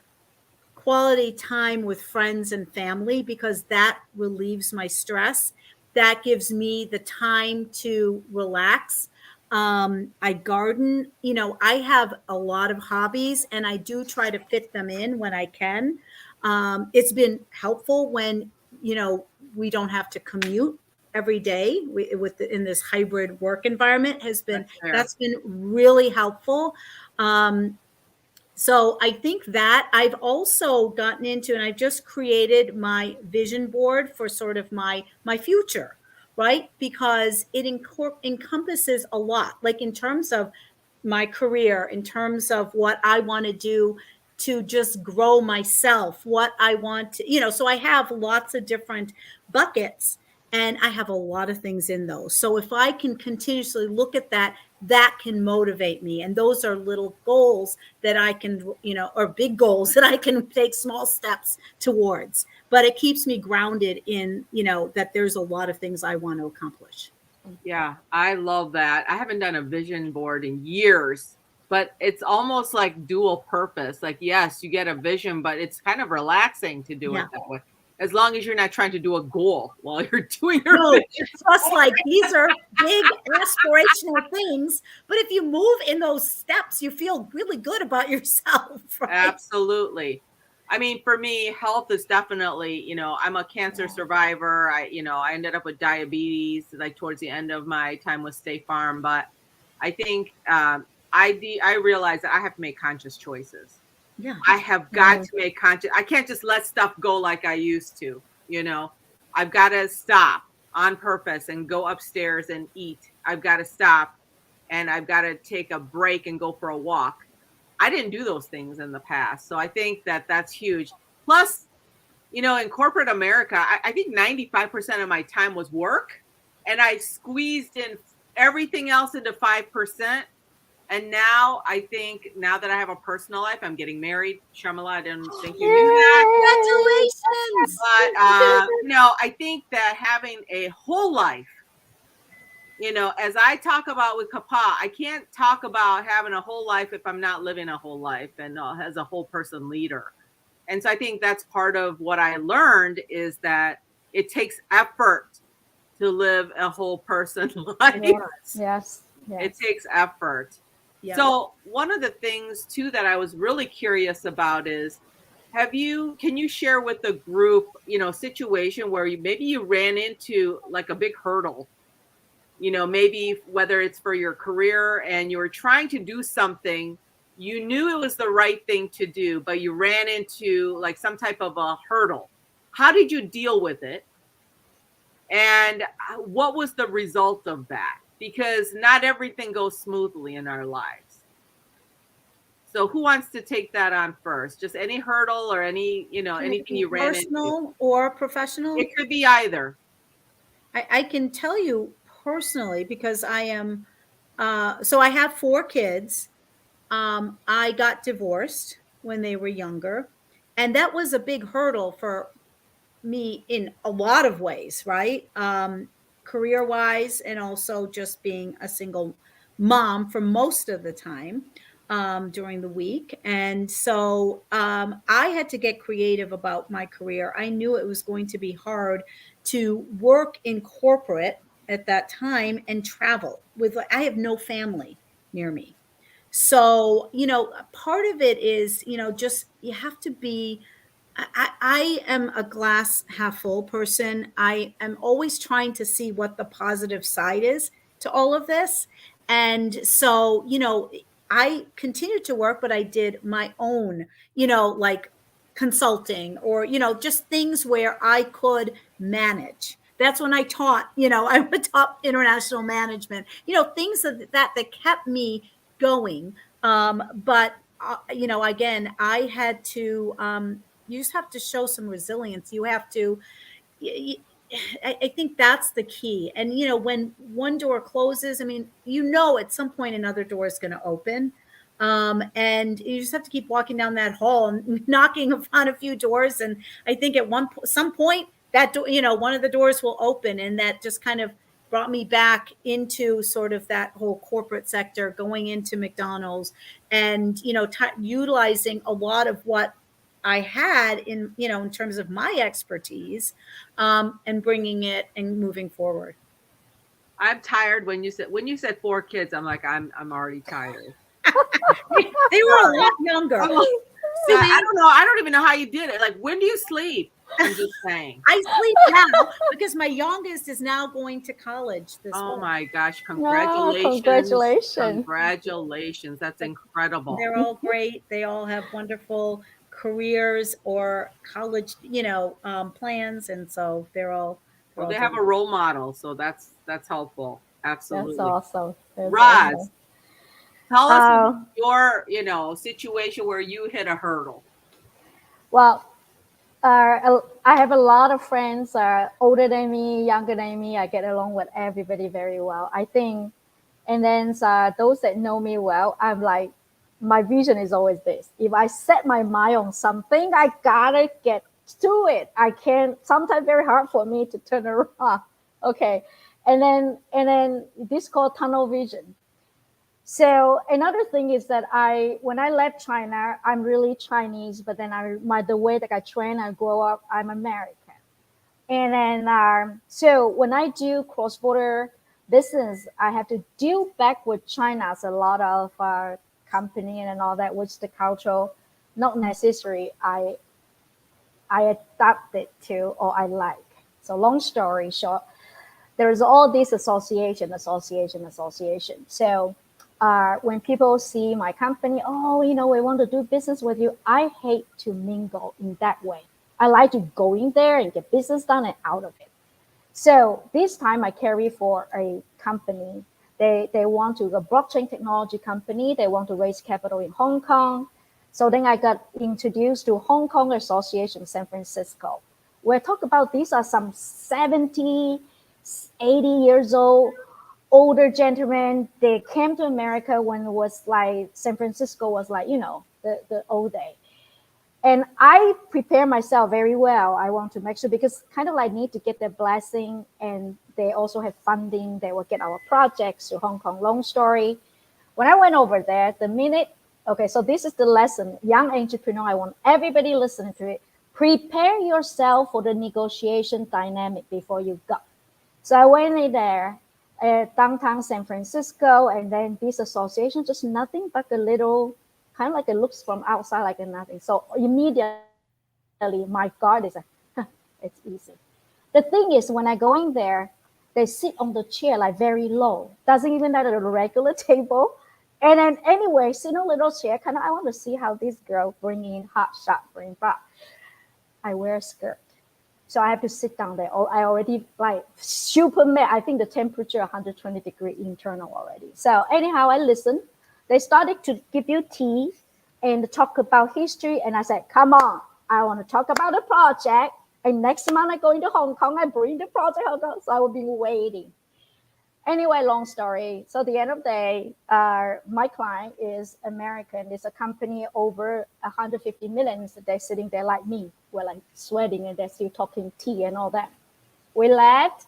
quality time with friends and family, because that relieves my stress. That gives me the time to relax. I garden. I have a lot of hobbies, and I do try to fit them in when I can. It's been helpful when, we don't have to commute every day in this hybrid work environment. That's been really helpful. So I think that I've also gotten into, and I've just created my vision board for sort of my future, right? Because it encompasses a lot, like in terms of my career, in terms of what I want to do to just grow myself, what I want to, so I have lots of different buckets, and I have a lot of things in those. So if I can continuously look at that can motivate me. And those are little goals that I can, or big goals that I can take small steps towards. But it keeps me grounded in, that there's a lot of things I want to accomplish. Yeah, I love that. I haven't done a vision board in years, but it's almost like dual purpose. Like, yes, you get a vision, but it's kind of relaxing to do it that way. As long as you're not trying to do a goal while you're doing your vision. It's just like, these are big aspirational things, but if you move in those steps, you feel really good about yourself. Right? Absolutely. I mean, for me, health is definitely, I'm a cancer survivor. I ended up with diabetes like towards the end of my time with State Farm, but I think I realized that I have to make conscious choices. Yeah, I have got to make conscious. I can't just let stuff go like I used to. I've got to stop on purpose and go upstairs and eat. I've got to stop, and I've got to take a break and go for a walk. I didn't do those things in the past, so I think that that's huge. Plus, in corporate America, I think 95% of my time was work, and I squeezed in everything else into 5%. And now I think, now that I have a personal life, I'm getting married. Sharmila, I didn't think you knew that. Congratulations. But, I think that having a whole life, as I talk about with CAPAW, I can't talk about having a whole life if I'm not living a whole life and as a whole person leader. And so I think that's part of what I learned, is that it takes effort to live a whole person life. Yes. It takes effort. Yeah. So one of the things too that I was really curious about is, can you share with the group, situation where maybe you ran into like a big hurdle, maybe whether it's for your career and you were trying to do something, you knew it was the right thing to do, but you ran into like some type of a hurdle. How did you deal with it? And what was the result of that? because not everything goes smoothly in our lives. So who wants to take that on first? Just any hurdle or any, anything you ran into. Personal or professional? It could be either. I can tell you personally because I am, so I have 4 kids. I got divorced when they were younger, and that was a big hurdle for me in a lot of ways, right? Career wise, and also just being a single mom for most of the time during the week. And so I had to get creative about my career. I knew it was going to be hard to work in corporate at that time and travel with, I have no family near me. So, part of it is, just you have to be, I am a glass half full person. I am always trying to see what the positive side is to all of this. And so, I continued to work, but I did my own, like consulting or, just things where I could manage. That's when I taught, I would taught international management, things that kept me going. But, again, I had to, you just have to show some resilience. You have to, I think that's the key. And, when one door closes, I mean, at some point another door is going to open. And you just have to keep walking down that hall and knocking upon a few doors. And I think at some point that door, one of the doors will open, and that just kind of brought me back into sort of that whole corporate sector, going into McDonald's and, utilizing a lot of what I had in terms of my expertise, and bringing it and moving forward. I'm tired when you said 4 kids. I'm like, I'm already tired. They were a lot younger. I don't know. I don't even know how you did it. Like, when do you sleep? I'm just saying. I sleep now because my youngest is now going to college this Oh fall. my gosh. Congratulations. Oh, congratulations. Congratulations. That's incredible. They're all great. They all have wonderful careers or college, plans. And so they're all Well, they have a role model. So that's helpful. Absolutely. That's awesome. That's Roz, awesome. tell us your, situation where you hit a hurdle. Well, I have a lot of friends older than me, younger than me. I get along with everybody very well, I think. And then those that know me well, I'm like, my vision is always this. If I set my mind on something, I gotta get to it. I can't, sometimes very hard for me to turn around. Okay. And then this called tunnel vision. So another thing is that when I left China, I'm really Chinese, but then the way that I train, I grow up, I'm American. And then, so when I do cross-border business, I have to deal back with China as a lot of company and all that, which the culture, not necessarily I adapted to or I like. So long story short, there's all this association. So when people see my company, we want to do business with you, I hate to mingle in that way. I like to go in there and get business done and out of it. So this time I carry for a company. They want to, a blockchain technology company. They want to raise capital in Hong Kong. So then I got introduced to Hong Kong Association San Francisco. We're talking about these are some 70, 80 years old, older gentlemen. They came to America when it was like San Francisco was like, the old day. And I prepare myself very well. I want to make sure, because kind of like need to get their blessing, and they also have funding. They will get our projects to Hong Kong. Long story. When I went over there, so this is the lesson. Young entrepreneur, I want everybody listening to it. Prepare yourself for the negotiation dynamic before you go. So I went in there at downtown San Francisco, and then this association, just nothing but a little, kind of like it looks from outside like a nothing. So immediately my guard is like, it's easy. The thing is, when I go in there, they sit on the chair like very low, doesn't even have a regular table. And then anyway, sit on a little chair, kind of, I want to see how this girl bring in hot shot, bring back. I wear a skirt. So I have to sit down there. I already like super mad. I think the temperature 120 degree internal already. So anyhow, I listened. They started to give you tea and talk about history. And I said, come on, I want to talk about the project. And next month I go into Hong Kong, I bring the project Hong Kong. So I will be waiting. Anyway, long story. So at the end of the day, my client is American. It's a company over 150 million. So they're sitting there like me. We're like sweating and they're still talking tea and all that. We left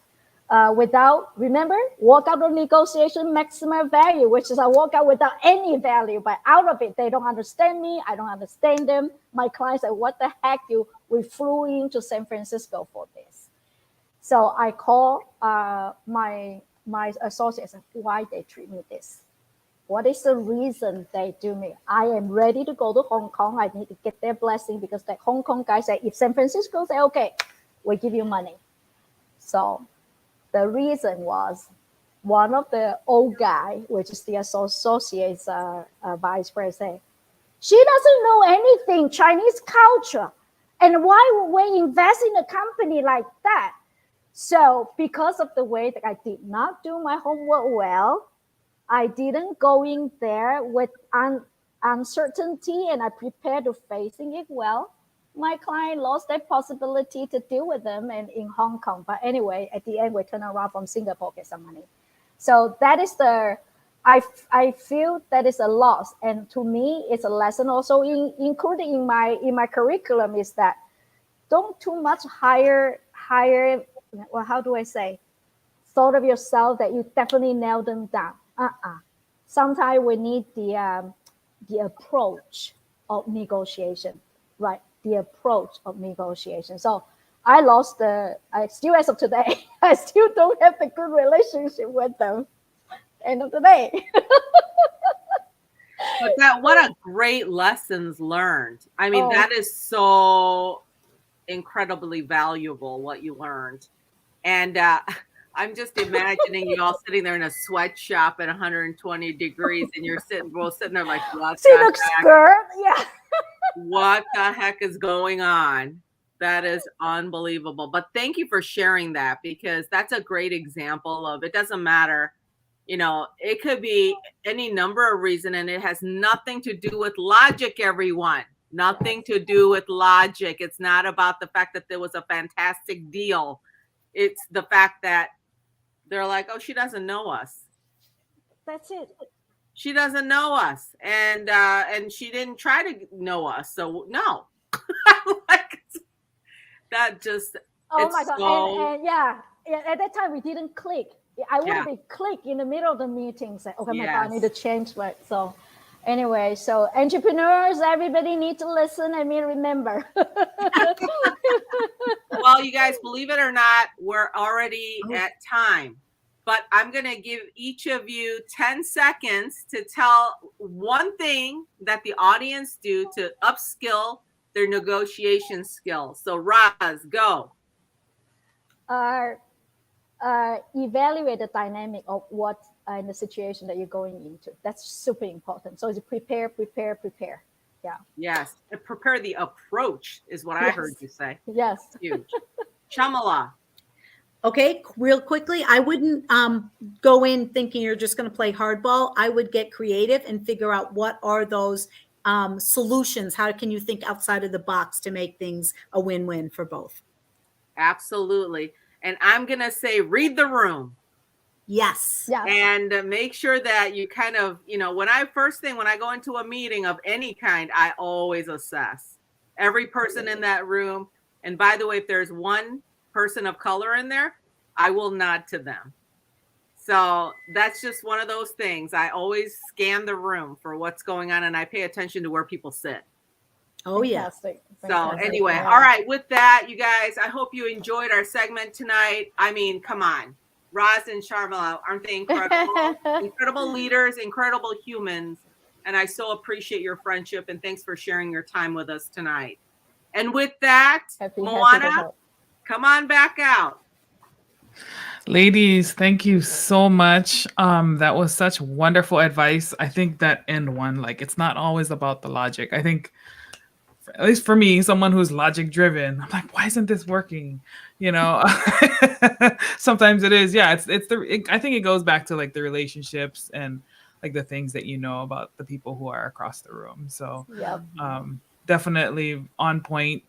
without, remember, walk out of negotiation maximum value, which is I walk out without any value. But out of it, they don't understand me. I don't understand them. My client said, what the heck, we flew into San Francisco for this. So I call my associates, why they treat me this? What is the reason they do me? I am ready to go to Hong Kong. I need to get their blessing because the Hong Kong guy said, if San Francisco say, okay, we give you money. So the reason was one of the old guy, which is the associate's vice president, she doesn't know anything Chinese culture. And why would we invest in a company like that? So because of the way that I did not do my homework well, I didn't go in there with uncertainty and I prepared to facing it well. My client lost that possibility to deal with them and in Hong Kong. But anyway, at the end, we turn around from Singapore, get some money. So that is I feel that is a loss. And to me, it's a lesson also including in my curriculum is that don't too much hire, well, how do I say, thought of yourself that you definitely nail them down. Sometimes we need the approach of negotiation, right? The approach of negotiation. So I still as of today, I still don't have the good relationship with them. End of the day. But what a great lessons learned. I mean, that is so incredibly valuable what you learned. And I'm just imagining you all sitting there in a sweatshop at 120 degrees and you're sitting there like, what what the heck is going on? That is unbelievable. But thank you for sharing that because that's a great example of it doesn't matter. It could be any number of reasons and it has nothing to do with logic, everyone. Nothing to do with logic. It's not about the fact that there was a fantastic deal. It's the fact that they're like, oh, she doesn't know us. That's it. She doesn't know us. And she didn't try to know us. So no. Like, that just oh my God. So... And yeah, at that time we didn't click. I would have been click in the middle of the meeting, say, okay, my God, I need to change what. So anyway, so entrepreneurs, everybody need to listen and remember. Well, you guys, believe it or not, we're already at time. But I'm going to give each of you 10 seconds to tell one thing that the audience do to upskill their negotiation skills. So, Roz, go. Evaluate the dynamic of what in the situation that you're going into. That's super important. So it's prepare. Yeah. Yes. And prepare the approach is what I heard you say. Yes. Huge. Shamala. Okay, real quickly, I wouldn't go in thinking you're just going to play hardball. I would get creative and figure out what are those solutions. How can you think outside of the box to make things a win-win for both? Absolutely. And I'm going to say, read the room. Yes. And make sure that you kind of, when I go into a meeting of any kind, I always assess every person in that room. And by the way, if there's one person of color in there, I will nod to them. So that's just one of those things. I always scan the room for what's going on and I pay attention to where people sit. Oh, yeah. So anyway, all right. With that, you guys, I hope you enjoyed our segment tonight. I mean, come on. Roz and Sharmila, aren't they incredible? Incredible leaders, incredible humans. And I so appreciate your friendship and thanks for sharing your time with us tonight. And with that, Moana, come on back out. Ladies, thank you so much. That was such wonderful advice. I think that end one, like, it's not always about the logic. I think at least for me, someone who's logic driven, I'm like, why isn't this working? You know, sometimes it is. Yeah, I think it goes back to like the relationships and like the things that you know about the people who are across the room. So Yep. Definitely on point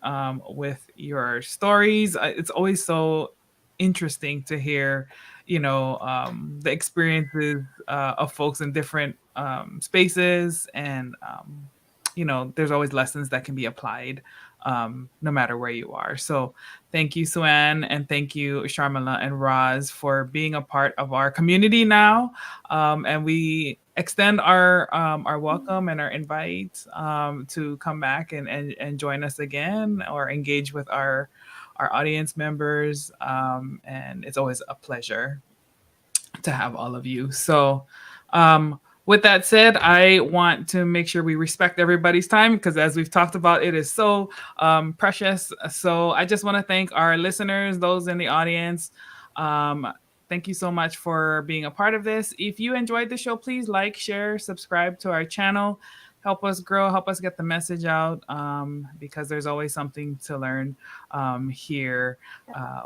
with your stories. It's always so interesting to hear, you know, the experiences of folks in different spaces, and you know, there's always lessons that can be applied no matter where you are. So thank you, Suan, and thank you, Sharmila and Roz, for being a part of our community now. And we extend our welcome and our invite to come back and join us again or engage with our audience members. And it's always a pleasure to have all of you. So with that said, I want to make sure we respect everybody's time, because as we've talked about, it is so precious. So I just want to thank our listeners, those in the audience. Thank you so much for being a part of this. If you enjoyed the show, please like, share, subscribe to our channel. Help us grow, help us get the message out, because there's always something to learn here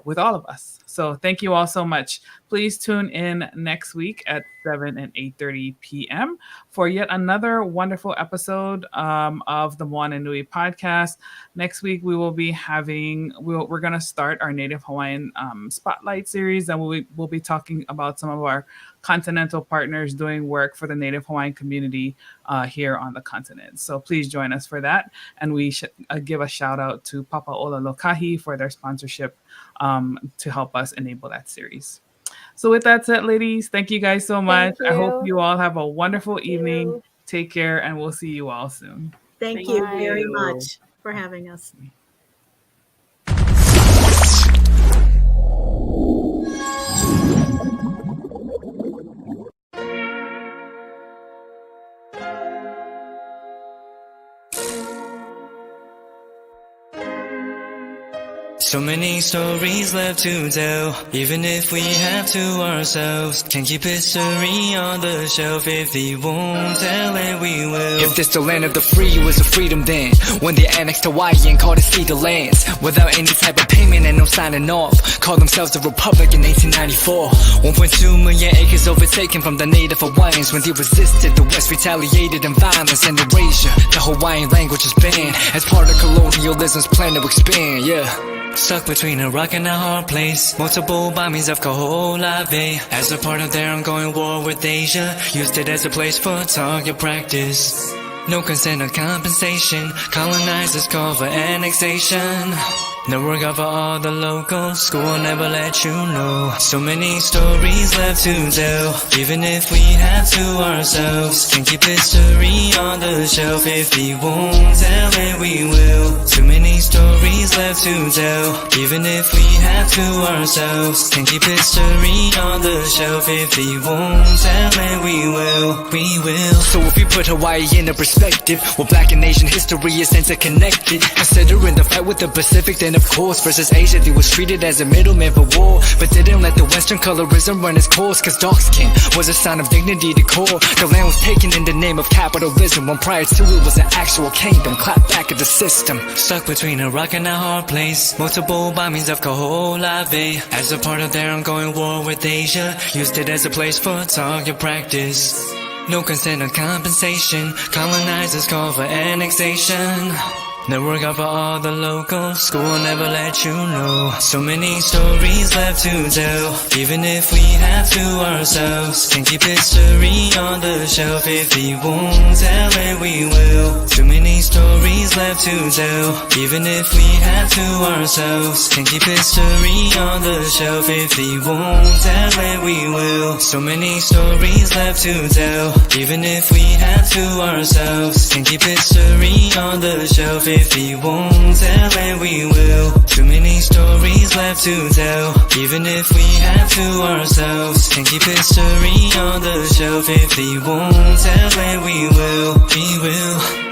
with all of us. So thank you all so much. Please tune in next week at 7 and 8:30 p.m. for yet another wonderful episode of the Moana Nui Podcast. Next week, we will be we're going to start our Native Hawaiian Spotlight series, and we'll be talking about some of our continental partners doing work for the Native Hawaiian community here on the continent. So please join us for that. And we should give a shout out to Papa'ola Lokahi for their sponsorship to help us enable that series. So with that said, ladies, thank you guys so much. I hope you all have a wonderful evening. Take care, and we'll see you all soon. Thank you very much for having us. So many stories left to tell, even if we have to ourselves. Can't keep history on the shelf. If we won't tell it, we will. If this the land of the free, was a freedom then, when they annexed Hawaii and called it Cedar Lands, without any type of payment and no signing off. Called themselves the Republic in 1894. 1.2 million acres overtaken from the native Hawaiians. When they resisted, the West retaliated in violence and erasure. The Hawaiian language is banned as part of colonialism's plan to expand, Stuck between a rock and a hard place. Multiple bombings of Kaho'olawe as a part of their ongoing war with Asia. Used it as a place for target practice. No consent or compensation. Colonizers call for annexation. Never cover all the locals. School will never let you know. So many stories left to tell, even if we have to ourselves. Can't keep history on the shelf. If we won't tell it, we will. Too many stories left to tell, even if we have to ourselves. Can't keep history on the shelf. If we won't tell it, we will. We will. So if we put Hawaii into perspective, well, Black and Asian history is interconnected. Considering the fight with the Pacific, then of course, versus Asia, they was treated as a middleman for war, but didn't let the Western colorism run its course, cause dark skin was a sign of dignity to core. The land was taken in the name of capitalism, when prior to it was an actual kingdom. Clap back at the system. Stuck between a rock and a hard place. Multiple bombings of Kaho'olawe as a part of their ongoing war with Asia. Used it as a place for target practice. No consent or compensation. Colonizers call for annexation. Never cover all the locals. School will never let you know. So many stories left to tell, even if we have to ourselves. Can't keep history on the shelf. If we won't tell it, we will. Too many stories left to tell, even if we have to ourselves. Can't keep history on the shelf. If we won't tell it, we will. So many stories left to tell, even if we have to ourselves. Can't keep history on the shelf. If we won't tell it, we will. Too many stories left to tell, even if we have to ourselves. Can't keep history on the shelf. If we won't tell it, we will. We will.